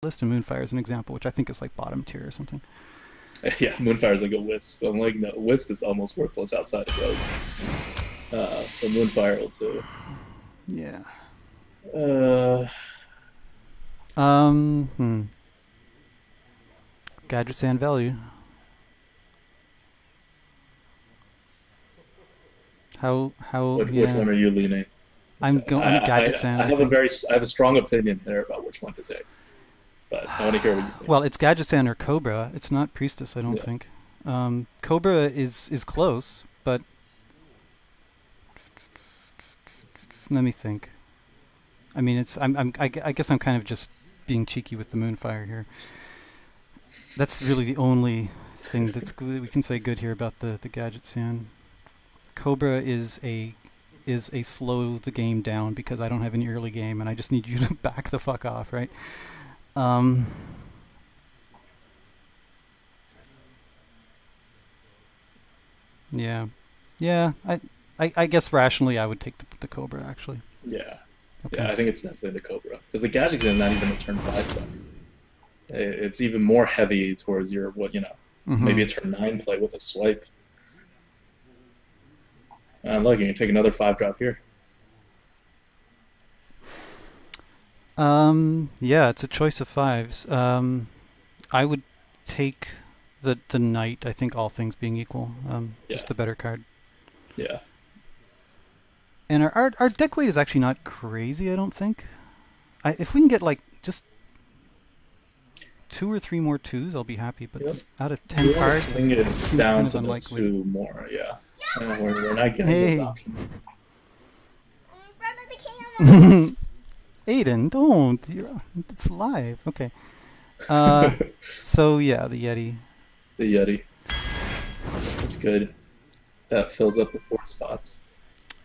list, and Moonfire is an example, which I think is like bottom tier or something. Yeah, Moonfire's like a wisp. I'm like, no, wisp is almost worthless outside of rogue. But Moonfire will too. Yeah. Uh, Hmm. Gadgets and value. How which yeah. one are you leaning? I'm Gadgets and I think. I have a strong opinion there about which one to take, but I want to hear what you think. Well, it's Gadgets and or Cobra. It's not Priestess, I don't Yeah. think. Cobra is close, but let me think. I mean, I guess I'm kind of just being cheeky with the Moonfire here. That's really the only thing that's good, we can say good here about the Gadget Sand. Cobra is a slow the game down because I don't have any early game and I just need you to back the fuck off, right? Um, yeah, yeah. I guess rationally I would take the Cobra actually. Yeah, Okay. yeah, I think it's definitely the Cobra because the Gadget is not even a turn five play. It's even more heavy towards your maybe Mm-hmm. a turn nine play with a swipe. Look, you can take another five drop here. Yeah, it's a choice of fives. I would take the knight. I think all things being equal, Yeah, just the better card. yeah. And our deck weight is actually not crazy. I don't think. If we can get like just two or three more twos, I'll be happy. But Yep. out of You 10 want to cards, swing it it seems down kind of to the unlikely. two more, yeah. We're not getting those Hey, options. Aiden, don't. It's live. Okay. So yeah, the Yeti. The Yeti. That's good. That fills up the four spots.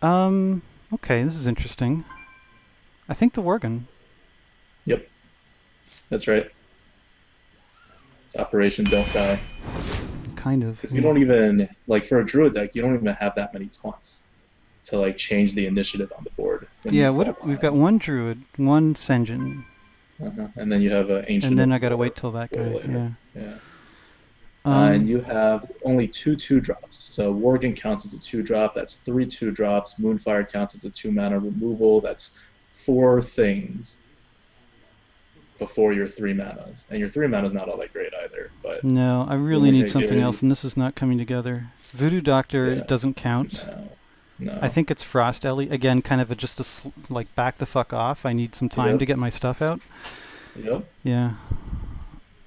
Um. Okay, this is interesting. I think the Worgen. Yep, that's right. It's Operation Don't Die. Kind of. Because you Yeah. don't even, like, for a Druid deck, you don't even have that many taunts to, like, change the initiative on the board when you Yeah. fall We've got behind. one Druid, one Senjin, And then you have an and Ancient then of I gotta wait War till that for guy. later. Yeah. Yeah. And Um. you have only two drops. So Worgen counts as a two drop. That's three two drops. Moonfire counts as a two mana removal. That's four things before your three manas. And your three mana is not all that great either, but No, I you really only need get something else, good. and this is not coming together. Voodoo Doctor Yeah, doesn't count. no, I no. think it's Frost Ellie again, kind of just like back the fuck off. I need some time to Yep, get my stuff out. yep. Yeah.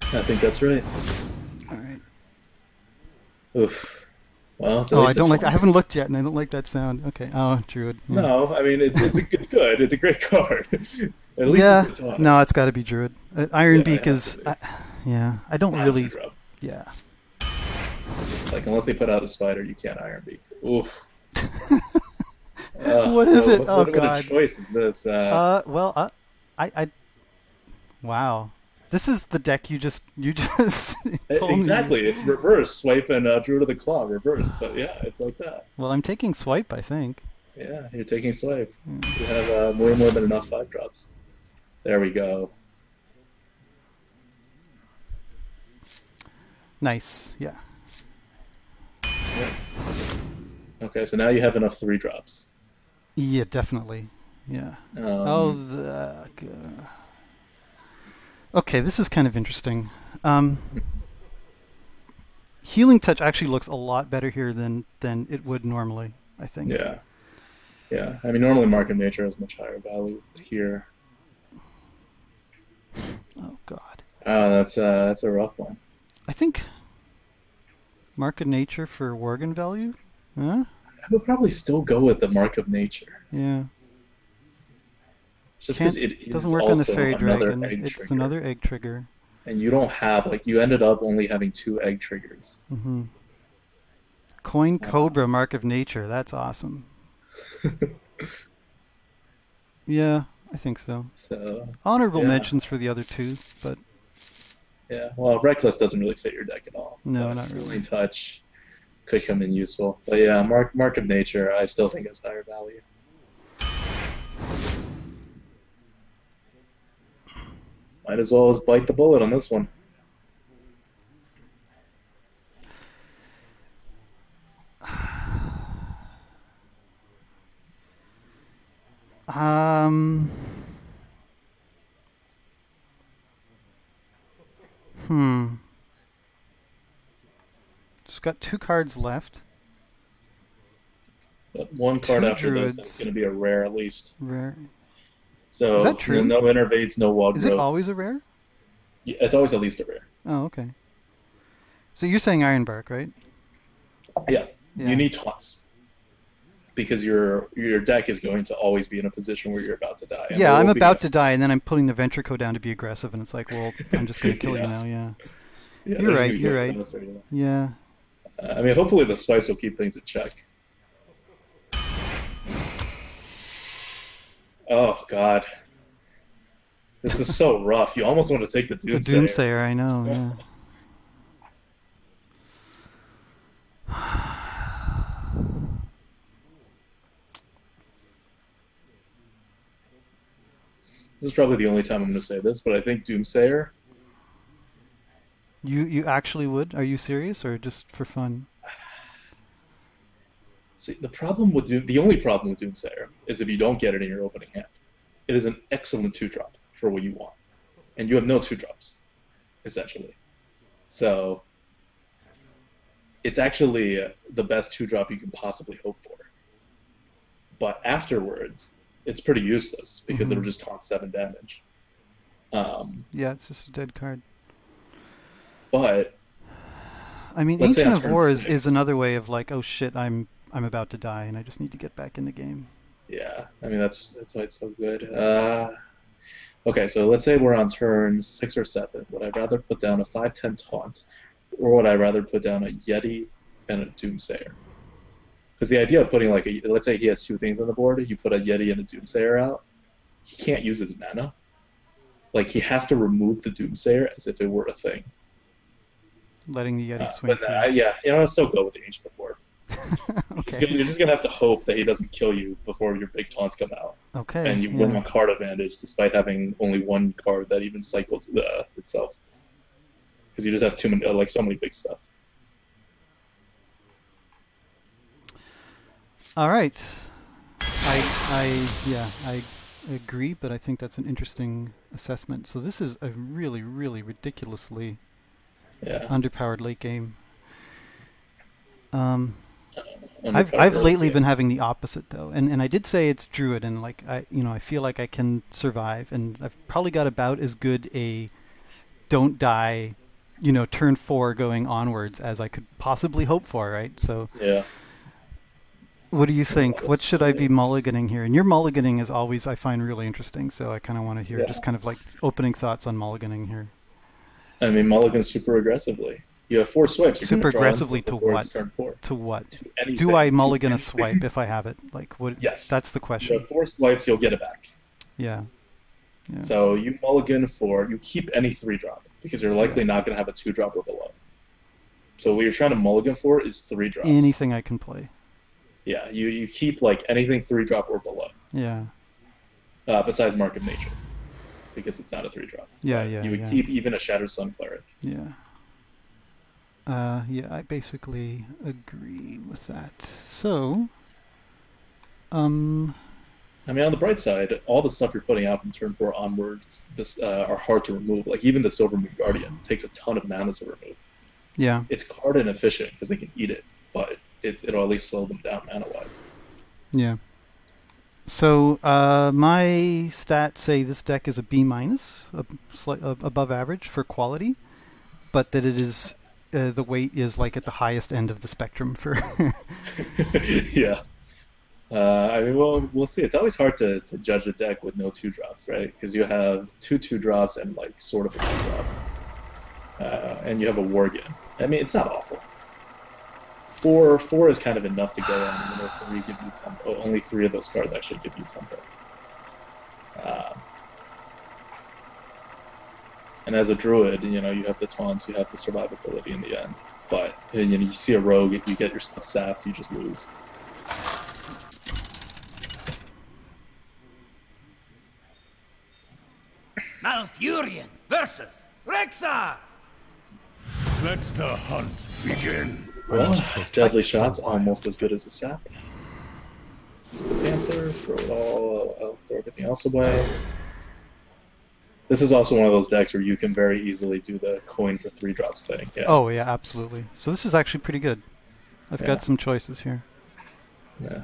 I think that's right. All right. Oof. Well, it's at Oh, I least a don't like. I 20. haven't looked yet, and I don't like that sound. Okay. Oh, Druid. Yeah. No, I mean it's good. It's a great card. At least it's Yeah. a 20. No, it's got to be Druid. Iron Yeah, it Beak has to is. be. Yeah. I It's don't not a two really. drop. Yeah. Like unless they put out a spider, you can't Iron Beak. Oof. What is it? Oh What a God. choice is this? Well. I. Wow. This is the deck you just told me. Exactly. It's reverse swipe and Druid of the Claw reversed. But yeah, it's like that. Well, I'm taking Swipe, I think. Yeah, you're taking swipe. You have way more than enough five drops. There we go. Nice. Yeah. Yep. Okay, so now you have enough three drops. Yeah, definitely. Yeah. Oh, Um, okay, this is kind of interesting. Um, Healing Touch actually looks a lot better here than it would normally, I think. yeah, yeah. I mean, normally Mark of Nature has much higher value, but here, Oh God. that's a rough one. I think Mark of Nature for Worgen value? Huh? I would probably still go with the Mark of Nature, Yeah. just because Can't it doesn't is work on the also Fairy another Dragon. egg It's trigger, another egg trigger. and you don't have like you ended up only having two egg triggers. Hmm. Coin Uh, Cobra Mark of Nature. That's awesome. Yeah, I think so. so Honorable yeah, mentions for the other two, but yeah. Well, Reckless doesn't really fit your deck at all, no, but not really. Healing Touch could come in useful. But yeah, Mark of Nature, I still think has higher value. Might as well as bite the bullet on this one. Um. Hmm. Just got 2 cards left. But one card 2 after this is druids. going to be a rare at least. Rare. Is that So true? no innervates, no wall Is it always a growths. rare? Yeah, it's always at least a rare. Oh, okay. So you're saying Ironbark, right? Yeah, you Yeah. need taunts because your deck is going to always be in a position where you're about to die, and there Yeah, I'm will be about to die, and then I'm putting the Ventrico down to be aggressive, and it's like, well, I'm just going to kill you yeah, now. Yeah. yeah. You're They're just right. going to You're kill you right. faster. Yeah. Yeah. I mean, hopefully the swipes will keep things in check. Oh God, this is so rough. You almost want to take the The Doomsayer. Doomsayer, I know. Yeah. This is probably the only time I'm going to say this, but I think Doomsayer. You actually would? Are you serious, or just for fun? See, the only problem with Doomsayer is if you don't get it in your opening hand. It is an excellent 2-drop for what you want, and you have no 2-drops essentially. So it's actually the best 2-drop you can possibly hope for. But afterwards, it's pretty useless because Hmm. it'll just taunt 7 damage. Um, Yeah, it's just a dead card. but I mean, let's say Ancient on of turn War is 6, another way of like, oh shit, I'm about to die, and I just need to get back in the game. yeah, I mean that's why it's so good. Okay, so let's say we're on turn 6 or 7. Would I rather put down a 5/10 taunt, or would I rather put down a Yeti and a Doomsayer? Because the idea of putting let's say he has 2 things on the board, you put a Yeti and a Doomsayer out, he can't use his mana. Like he has to remove the Doomsayer as if it were a thing. Letting the Yeti swing But through. yeah, I'll still go with the Ancient of War. Okay. You're just gonna have to hope that he doesn't kill you before your big taunts come out, Okay. and you win Yeah. on card advantage despite having only one card that even cycles itself. Because you just have too many, so many big stuff. All right. I agree, but I think that's an interesting assessment. So this is a really, really ridiculously Yeah, underpowered late game. Um, underpowered I've early lately game. been having the opposite though, and I did say it's Druid, and like I feel like I can survive, and I've probably got about as good a don't die, turn 4 going onwards as I could possibly hope for, right? So Yeah. what do you Well, think? What should I be mulliganing here? And your mulliganing is always, I find, really interesting. So I kind of want to hear yeah. just kind of like opening thoughts on mulliganing here. I mean, mulligans super aggressively. You have 4 swipes. You're going to Super draw into aggressively it to before what? it's turn 4. To what? To Do I anything. To mulligan a swipe anything. if I have it? Like what? Yes. That's the You question. have 4 swipes, you'll get it back. Yeah. Yeah. So you mulligan you keep any 3-drop because you're Yeah. likely not going to have a 2-drop or below. So what you're trying to mulligan for is 3 drops. Anything I can play. Yeah, you keep like anything 3-drop or below, Yeah. besides Mark of Nature, because it's not a 3-drop. Yeah. But Yeah. you would Yeah. keep even a Shattered Sun Cleric. Yeah. Yeah. I basically agree with that. So, um, I mean, on the bright side, all the stuff you're putting out from turn 4 onwards are hard to remove. Like even the Silvermoon Guardian takes a ton of mana to remove. yeah. It's card inefficient because they can eat it, but it'll at least slow them down mana-wise. Yeah. So my stats say this deck is a B minus, above average for quality, but that it is the weight is like at the highest end of the spectrum for. Yeah. I mean, we'll see. It's always hard to judge a deck with no 2-drops, right? Because you have 2 2-drops and like sort of a 2-drop, and you have a Worgen. I mean, it's not awful. Four is kind of enough to go on, and then 3 give you tempo. Only 3 of those cards actually give you tempo. Um, and as a druid, you have the taunts, you have the survivability in the end. But you see a rogue, if you get your stuff sapped, you just lose. Malfurion versus Rexar! Let the hunt begin. Well, deadly shot's almost as good as a sap. The Panther, throw it all, I'll throw everything else away. This is also one of those decks where you can very easily do the coin for 3 drops thing. Yeah. Oh yeah, absolutely. So this is actually pretty good. I've Yeah. got some choices here. Yeah.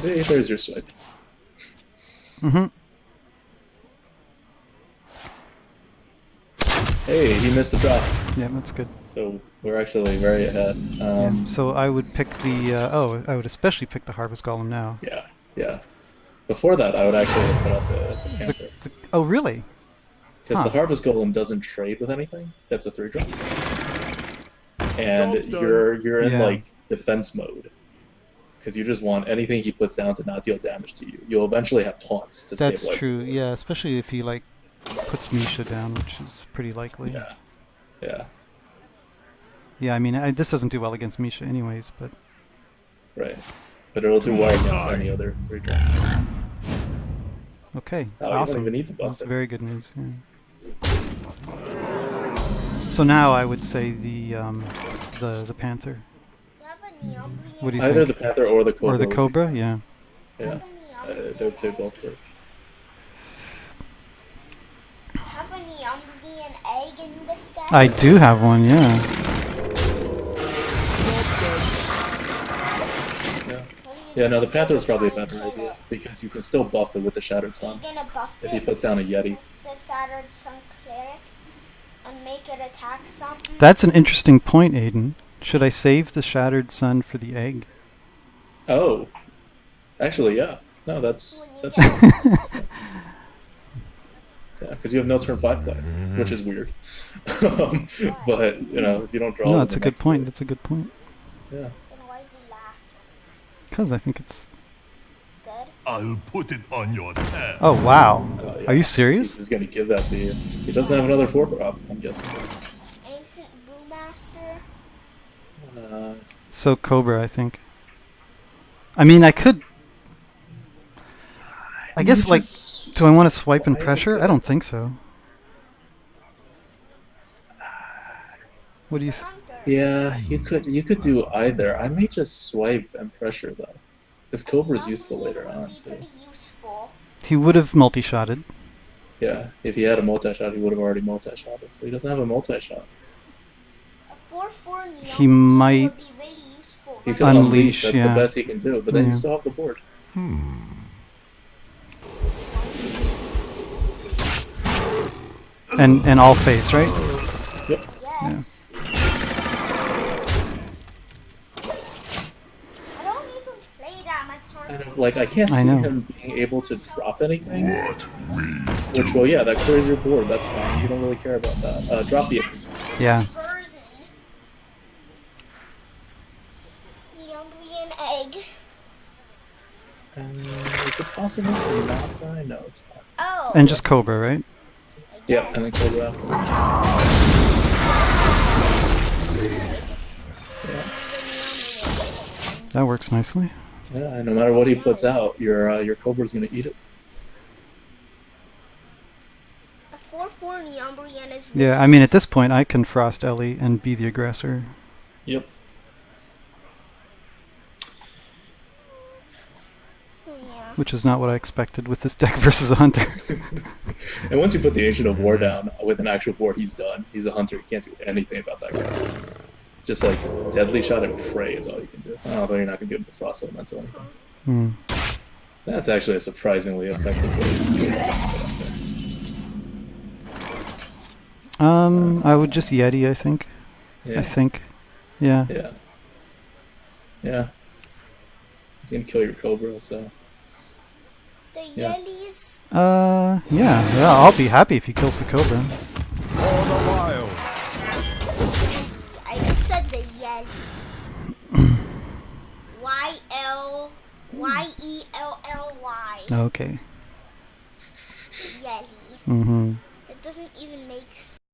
There's your swipe. Mm-hmm. Hey, he missed a drop. Yeah, that's good. So we're actually very ahead. Yeah. So I would pick the. I would especially pick the Harvest Golem now. Yeah, yeah. Before that, I would actually put out the Panther. Oh really? Because Huh. the Harvest Golem doesn't trade with anything. That's a 3-drop. And Job's done. you're in Yeah. like defense mode. Because you just want anything he puts down to not deal damage to you. You'll eventually have taunts to That's stabilize. true. Yeah, especially if he like puts Misha down, which is pretty likely. Yeah. Yeah. Yeah, I mean, this doesn't do well against Misha anyways, but Right. But it'll do well against any other 3-drop. okay, Oh, you don't awesome. even need to buff That's it. very good news. Yeah. So now I would say the Panther. What do you Either think? the Panther or the Cobra. Or the would be- Cobra? Yeah. Yeah. They both work. Have any Umbrian egg in this deck? I do have one. Yeah. Yeah. Yeah, no, the Panther is probably a better idea. Because you can still buff it with the Shattered Sun. You're gonna buff If he it puts down a Yeti. with the Shattered Sun Cleric and make it attack something. That's an interesting point, Aiden. Should I save the Shattered Sun for the egg? Oh. Actually, yeah. No, that's When you fine. Yeah, because you have no turn 5 play, which is weird. But, you know, if you don't draw... No, with that's the a good next point. turn- That's a good point. Yeah. Then why'd you laugh? Because I think it's. Good? I'll put it on your tab. Oh wow. Oh, yeah. Are you serious? He's gonna give that to you. He doesn't have another 4-drop, I'm guessing. Ancient Brewmaster? So Cobra, I think. I mean, I could. I guess, like, do I want to swipe and pressure? I don't think so. What do you? Hunter. Yeah, you could do either. I may just swipe and pressure though, because Cobra's useful later Umbrian on would be too. pretty useful. He would have multi-shotted. Yeah, if he had a multi-shot, he would have already multi-shotted. So he doesn't have a multi-shot. A 4/4 Neon He might would be really useful. He right? can unleash. That's yeah. the best he can do. But then Yeah. you still have the board. And all face, right? Yep. Yes. I don't even play that much And Sonic. like I can't I see know. him being able to drop anything. Which, well, yeah, that clears your board. That's fine. You don't really care about that. Drop the Next Yeah. version. The Umbrian egg. Is it possible to not die? No, it's not. Oh. And just Cobra, right? I Yeah, and then guess. Cobra after. That works nicely. Yeah, and no matter what he puts out, your Cobra's gonna eat it. A 4/4 Umbrian is really Yeah, I mean, at this point, I can Frost Ellie and be the aggressor, Yep. Yeah. Hmm. which is not what I expected with this deck versus a Hunter. And once you put the Ancient of War down with an actual board, he's done. He's a hunter. You can't do anything about that guy. Just like Deadly Shot and Pray is all you can do. Although you're not gonna be able to Frost Elemental or anything. Hmm. That's actually a surprisingly effective way to do it. I would just Yeti, I think. Yeah. I think. Yeah. Yeah. Yeah. He's gonna kill your Cobra, so. The Yeah. Yelis. Yeah, I'll be happy if he kills the Cobra. For the wild. I just said the Yeli. Yelly. Okay. Yeli. Mm-hmm. It doesn't even make sense.